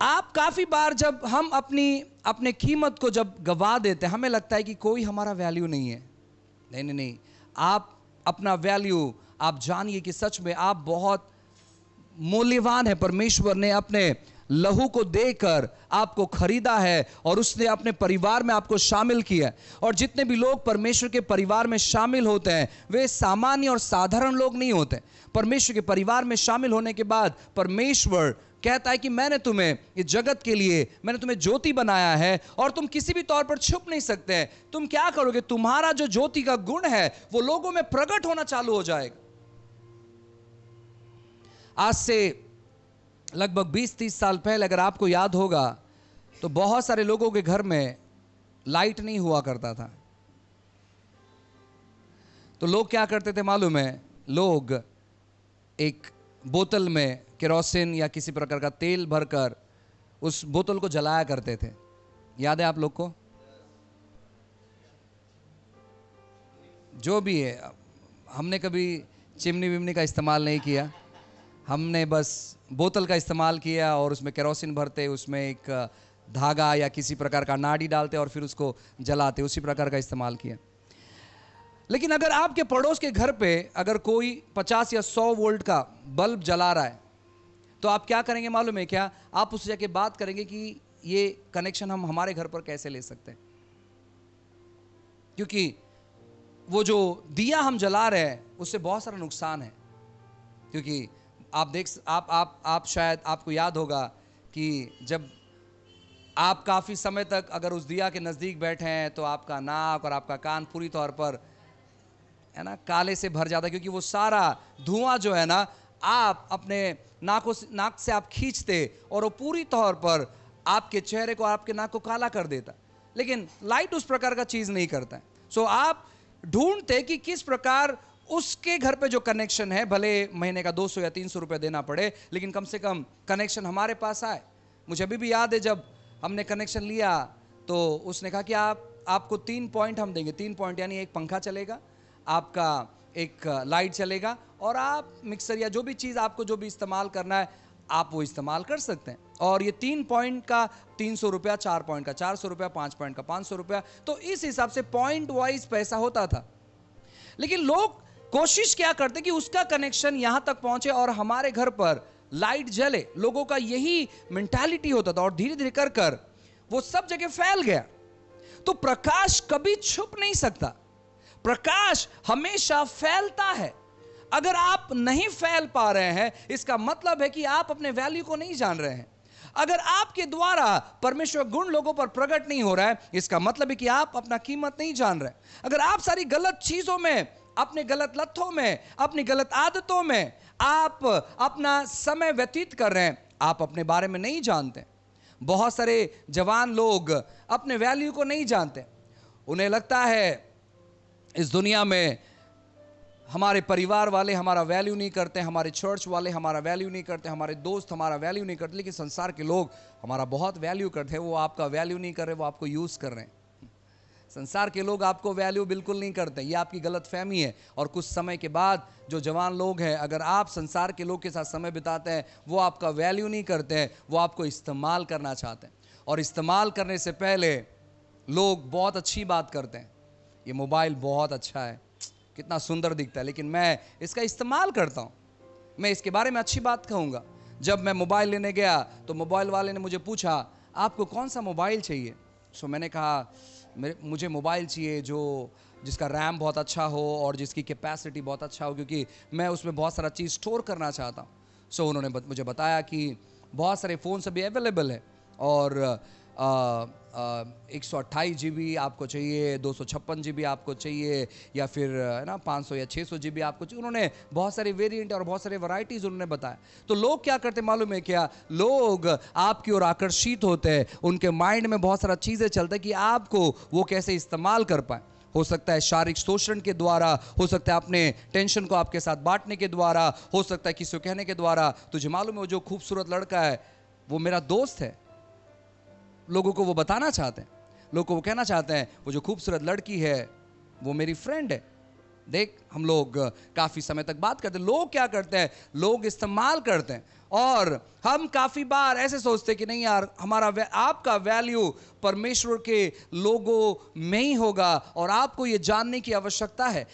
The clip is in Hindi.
आप काफी बार जब हम अपने कीमत को जब गवा देते हैं, हमें लगता है कि कोई हमारा वैल्यू नहीं है। नहीं नहीं नहीं, आप अपना वैल्यू आप जानिए कि सच में आप बहुत मूल्यवान है। परमेश्वर ने अपने लहू को देकर आपको खरीदा है और उसने अपने परिवार में आपको शामिल किया है। और जितने भी लोग परमेश्वर के परिवार में शामिल होते हैं वे सामान्य और साधारण लोग नहीं होते। परमेश्वर के परिवार में शामिल होने के बाद परमेश्वर कहता है कि मैंने तुम्हें इस जगत के लिए, मैंने तुम्हें ज्योति बनाया है और तुम किसी भी तौर पर छुप नहीं सकते हैं। तुम क्या करोगे? तुम्हारा जो ज्योति का गुण है वो लोगों में प्रकट होना चालू हो जाएगा। आज से लगभग 20-30 साल पहले अगर आपको याद होगा तो बहुत सारे लोगों के घर में लाइट नहीं हुआ करता था। तो लोग क्या करते थे मालूम है? लोग एक बोतल में केरोसिन या किसी प्रकार का तेल भरकर उस बोतल को जलाया करते थे। याद है आप लोग को? जो भी है, हमने कभी चिमनी विमनी का इस्तेमाल नहीं किया। हमने बस बोतल का इस्तेमाल किया और उसमें केरोसिन भरते, उसमें एक धागा या किसी प्रकार का नाड़ी डालते और फिर उसको जलाते, उसी प्रकार का इस्तेमाल किया। लेकिन अगर आपके पड़ोस के घर पे अगर कोई 50 या 100 वोल्ट का बल्ब जला रहा है तो आप क्या करेंगे मालूम है क्या? आप उससे जाके बात करेंगे कि ये कनेक्शन हम हमारे घर पर कैसे ले सकते हैं, क्योंकि वो जो दिया हम जला रहे हैं उससे बहुत सारा नुकसान है। क्योंकि आप शायद आपको याद होगा कि जब आप काफ़ी समय तक अगर उस दिया के नज़दीक बैठे हैं तो आपका नाक और आपका कान पूरी तौर पर है ना काले से भर जाता है, क्योंकि वो सारा धुआं जो है ना आप अपने नाक से आप खींचते और वो पूरी तौर पर आपके चेहरे को, आपके नाक को काला कर देता। लेकिन लाइट उस प्रकार का चीज़ नहीं करता है। सो आप ढूंढते कि किस प्रकार उसके घर पे जो कनेक्शन है, भले महीने का 200 या 300 रुपये देना पड़े, लेकिन कम से कम कनेक्शन हमारे पास आए। मुझे अभी भी याद है जब हमने कनेक्शन लिया तो उसने कहा कि आपको 3 पॉइंट हम देंगे। 3 पॉइंट यानी एक पंखा चलेगा, आपका एक लाइट चलेगा और आप मिक्सर या जो भी चीज़ आपको जो भी इस्तेमाल करना है आप वो इस्तेमाल कर सकते हैं। और ये 3 पॉइंट का 300 रुपया, 4 पॉइंट का 400 रुपया, 5 पॉइंट का 500 रुपया, तो इस हिसाब से पॉइंट वाइज पैसा होता था। लेकिन लोग कोशिश क्या करते कि उसका कनेक्शन यहां तक पहुंचे और हमारे घर पर लाइट जले। लोगों का यही मेंटालिटी होता था और धीरे धीरे कर कर वो सब जगह फैल गया। तो प्रकाश कभी छुप नहीं सकता, प्रकाश हमेशा फैलता है। अगर आप नहीं फैल पा रहे हैं इसका मतलब है कि आप अपने वैल्यू को नहीं जान रहे हैं। अगर आपके द्वारा परमेश्वर गुण लोगों पर प्रकट नहीं हो रहा है इसका मतलब है कि आप अपना कीमत नहीं जान रहे। अगर आप सारी गलत चीजों में, अपने गलत लत्थों में, अपनी गलत आदतों में आप अपना समय व्यतीत कर रहे हैं, आप अपने बारे में नहीं जानते। बहुत सारे जवान लोग अपने वैल्यू को नहीं जानते। उन्हें लगता है इस दुनिया में हमारे परिवार वाले हमारा वैल्यू नहीं करते, हमारे चर्च वाले हमारा वैल्यू नहीं करते, हमारे दोस्त हमारा वैल्यू नहीं करते, लेकिन संसार के लोग हमारा बहुत वैल्यू करते हैं। वो आपका वैल्यू नहीं कर रहे, वो आपको यूज़ कर रहे हैं। संसार के लोग आपको वैल्यू बिल्कुल नहीं करते, ये आपकी गलत फहमी है। और कुछ समय के बाद जो जवान लोग हैं, अगर आप संसार के लोग के साथ समय बिताते हैं, वो आपका वैल्यू नहीं करते हैं, वो आपको इस्तेमाल करना चाहते हैं। और इस्तेमाल करने से पहले लोग बहुत अच्छी बात करते हैं, ये मोबाइल बहुत अच्छा है, कितना सुंदर दिखता है, लेकिन मैं इसका इस्तेमाल करता हूँ, मैं इसके बारे में अच्छी बात कहूँगा। जब मैं मोबाइल लेने गया तो मोबाइल वाले ने मुझे पूछा आपको कौन सा मोबाइल चाहिए। सो मैंने कहा मुझे मोबाइल चाहिए जिसका रैम बहुत अच्छा हो और जिसकी कैपेसिटी बहुत अच्छा हो, क्योंकि मैं उसमें बहुत सारा चीज़ स्टोर करना चाहता हूँ। सो उन्होंने मुझे बताया कि बहुत सारे फ़ोन्स अभी अवेलेबल है और 128 GB आपको चाहिए, 256 GB आपको चाहिए, या फिर है ना 500 या 600 GB आपको चाहिए। उन्होंने बहुत सारे वेरिएंट और बहुत सारे वैरायटीज़ उन्होंने बताया। तो लोग क्या करते मालूम है क्या? लोग आपकी ओर आकर्षित होते हैं, उनके माइंड में बहुत सारा चीज़ें चलता है कि आपको वो कैसे इस्तेमाल कर पाए। हो सकता है शारीरिक शोषण के द्वारा, हो सकता है अपने टेंशन को आपके साथ बांटने के द्वारा, हो सकता है किसी को कहने के द्वारा तुझे मालूम है वो जो खूबसूरत लड़का है वो मेरा दोस्त है। लोगों को वो बताना चाहते हैं, लोगों को वो कहना चाहते हैं वो जो खूबसूरत लड़की है वो मेरी फ्रेंड है। देख, हम लोग काफ़ी समय तक बात करते हैं, लोग क्या करते हैं, लोग इस्तेमाल करते हैं, और हम काफ़ी बार ऐसे सोचते हैं कि नहीं यार, आपका वैल्यू परमेश्वर के लोगों में ही होगा, और आपको ये जानने की आवश्यकता है